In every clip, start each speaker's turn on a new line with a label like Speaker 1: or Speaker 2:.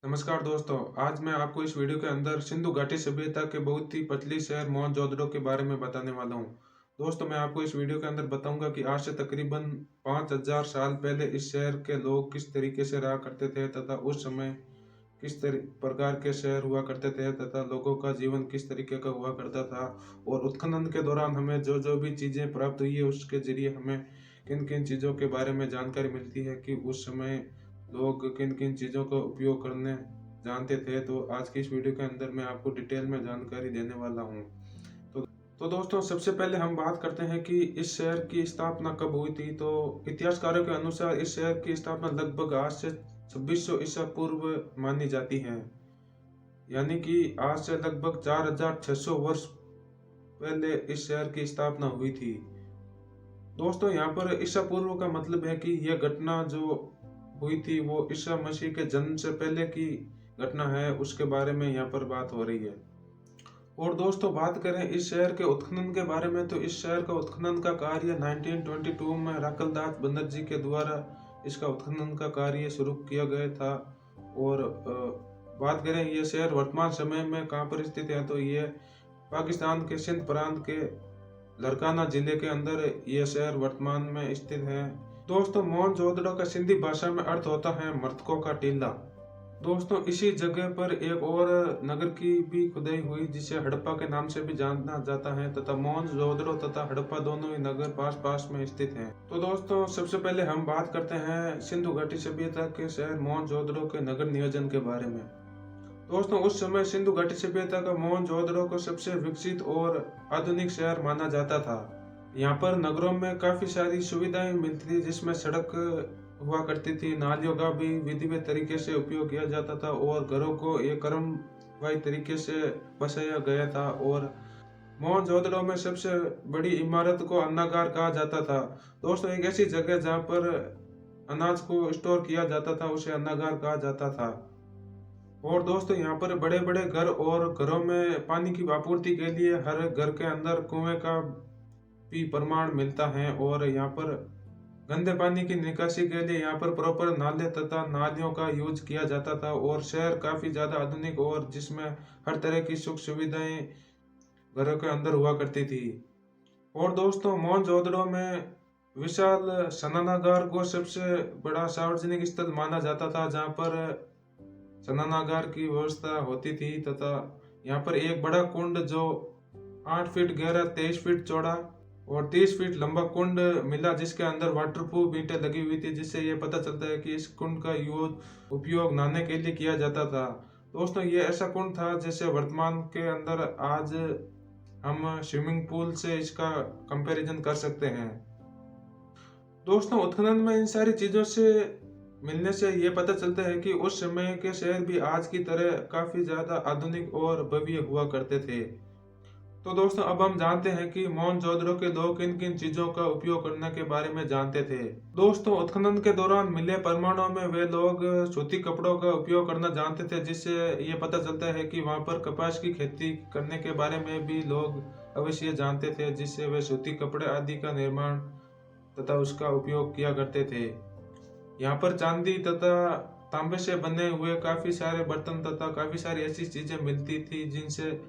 Speaker 1: नमस्कार दोस्तों, आज मैं आपको इस वीडियो के अंदर सिंधु घाटी सभ्यता के बहुत ही पतली शहर मोहनजोदड़ो के बारे में बताने वाला हूँ। दोस्तों, मैं आपको इस वीडियो के अंदर बताऊंगा कि आज से तकरीबन 5000 साल पहले इस शहर के लोग किस तरीके से रहा करते थे तथा उस समय किस प्रकार के शहर हुआ करते थे तथा लोगों का जीवन किस तरीके का हुआ करता था। और उत्खनन के दौरान हमें जो जो भी चीज़ें प्राप्त हुई है उसके जरिए हमें किन किन चीज़ों के बारे में जानकारी मिलती है कि उस समय लोग किन किन चीज़ों का उपयोग करने जानते थे। तो आज की इस वीडियो के अंदर मैं आपको डिटेल में जानकारी देने वाला हूँ। तो तो दोस्तों, सबसे पहले हम बात करते हैं कि इस शहर की स्थापना कब हुई थी। तो इतिहासकारों के अनुसार इस शहर की स्थापना लगभग आज से 2600 ईसा पूर्व मानी जाती है, यानी कि आज से लगभग 4600 वर्ष पहले इस शहर की स्थापना हुई थी। दोस्तों, यहाँ पर ईसा पूर्व का मतलब है कि यह घटना जो हुई थी वो ईसा मसीह के जन्म से पहले की घटना है, उसके बारे में यहाँ पर बात हो रही है। और दोस्तों, बात करें इस शहर के उत्खनन के बारे में, तो इस शहर का उत्खनन का कार्य 1922 में राकलदास बनर्जी के द्वारा इसका उत्खनन का कार्य शुरू किया गया था। और बात करें यह शहर वर्तमान समय में कहाँ पर स्थित है, तो यह पाकिस्तान के सिंध प्रांत के लरकाना जिले के अंदर यह शहर वर्तमान में स्थित है। दोस्तों, मोहनजोदड़ो का सिंधी भाषा में अर्थ होता है मृतकों का टीला। दोस्तों, इसी जगह पर एक और नगर की भी खुदाई हुई जिसे हड़प्पा के नाम से भी जाना जाता है तथा मोहनजोदड़ो तथा हड़प्पा दोनों ही नगर पास पास में स्थित हैं। तो दोस्तों, सबसे पहले हम बात करते हैं सिंधु घाटी सभ्यता के शहर मोहनजोदड़ो के नगर नियोजन के बारे में। दोस्तों, उस समय सिंधु घाटी सभ्यता का मोहनजोदड़ो को सबसे विकसित और आधुनिक शहर माना जाता था। यहाँ पर नगरों में काफी सारी सुविधाएं मिलती थी, जिसमें सड़क हुआ करती थी, नालियों का भी विधिवत तरीके से उपयोग किया जाता था और घरों को एक क्रमवाही तरीके से बसाया गया था। और मोहनजोदड़ो में सबसे बड़ी इमारत को अन्नागार कहा जाता था। दोस्तों, एक ऐसी जगह जहाँ पर अनाज को स्टोर किया जाता था उसे अन्नागार कहा जाता था। और दोस्तों, यहाँ पर बड़े बड़े घर और घरों में पानी की आपूर्ति के लिए हर घर के अंदर कुएं का भी प्रमाण मिलता है। और यहाँ पर गंदे पानी की निकासी के लिए यहाँ पर प्रॉपर नाले तथा नालियों का यूज किया जाता था। और शहर काफी ज्यादा आधुनिक और जिसमें हर तरह की सुख सुविधाएं घरों के अंदर हुआ करती थी। और दोस्तों, मोहनजोदड़ो में विशाल स्नानागार को सबसे बड़ा सार्वजनिक स्थल माना जाता था, जहाँ पर स्नानागार की व्यवस्था होती थी तथा यहाँ पर एक बड़ा कुंड जो 8 फीट गहरा, 23 फीट चौड़ा और 30 फीट लंबा कुंड मिला, जिसके अंदर वाटरप्रूफ ईंटें लगी हुई थी, जिससे ये पता चलता है कि इस कुंड का उपयोग नहाने के लिए किया जाता था। दोस्तों, ये ऐसा कुंड था जैसे वर्तमान के अंदर आज हम स्विमिंग पूल से इसका कंपैरिजन कर सकते हैं। दोस्तों, उत्खनन में इन सारी चीजों से मिलने से ये पता चलता है कि उस समय के शहर भी आज की तरह काफी ज्यादा आधुनिक और भव्य हुआ करते थे। तो दोस्तों, अब हम जानते हैं कि मोहनजोदड़ो के लोग किन किन चीजों का उपयोग करने के बारे में जानते थे। दोस्तों, उत्खनन के दौरान मिले प्रमाणों में वे लोग सूती कपड़ों का उपयोग करना जानते थे, जिससे ये पता चलता है कि वहां पर कपास की खेती करने के बारे में भी लोग अवश्य जानते थे, जिससे वे सूती कपड़े आदि का निर्माण तथा उसका उपयोग किया करते थे। यहाँ पर चांदी तथा तांबे से बने हुए काफी सारे बर्तन तथा काफी सारी ऐसी चीजें मिलती थी, जिनसे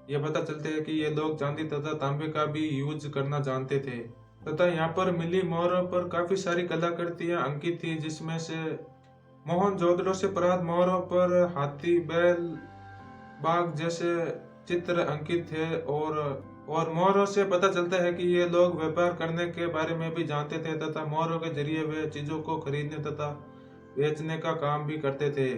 Speaker 1: ये पता चलता है कि ये लोग चांदी तथा तांबे का भी यूज करना जानते थे। तथा यहाँ पर मिली मोहरों पर काफी सारी कलाकृतियां अंकित थी, जिसमें से मोहनजोदड़ो से प्राप्त मोहरों पर हाथी, बैल, बाघ जैसे चित्र अंकित थे। और मोहरों से पता चलता है कि ये लोग व्यापार करने के बारे में भी जानते थे तथा मोहरों के जरिए वे चीजों को खरीदने तथा बेचने का काम भी करते थे।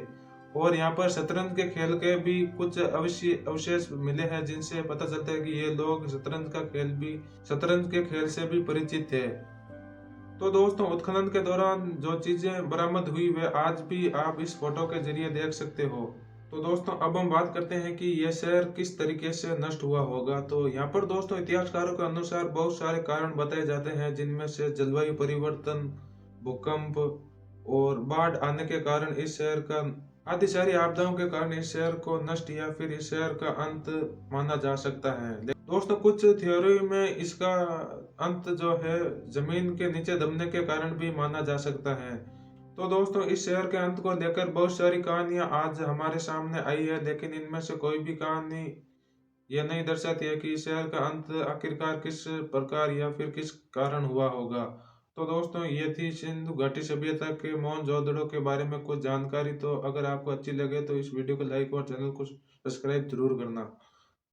Speaker 1: और यहाँ पर शतरंज के खेल के भी कुछ अवशेष मिले हैं, जिनसे पता चलता है कि ये लोग शतरंज के खेल से भी परिचित थे। तो दोस्तों, उत्खनन के दौरान जो चीजें बरामद हुई वे आज भी आप इस फोटो के जरिए देख सकते हो। तो दोस्तों, अब हम बात करते हैं कि यह शहर किस तरीके से नष्ट हुआ होगा। तो यहाँ पर दोस्तों, इतिहासकारों के अनुसार बहुत सारे कारण बताए जाते हैं, जिनमें से जलवायु परिवर्तन, भूकंप और बाढ़ आने के कारण इस शहर का आदि सारी आपदाओं के कारण इस शहर को नष्ट या फिर इस शहर का अंत माना जा सकता है। दोस्तों, कुछ थ्योरी में इसका अंत जो है जमीन के नीचे दबने के कारण भी माना जा सकता है। तो दोस्तों इस शहर के अंत को लेकर बहुत सारी कहानियां आज हमारे सामने आई है, लेकिन इनमें से कोई भी कहानी यह नहीं दर्शाती है कि इस शहर का अंत आखिरकार किस प्रकार या फिर किस कारण हुआ होगा। तो दोस्तों ये थी सिंधु घाटी सभ्यता के मोहनजोदड़ो के बारे में कुछ जानकारी। तो अगर आपको अच्छी लगे तो इस वीडियो को लाइक और चैनल को सब्सक्राइब जरूर करना।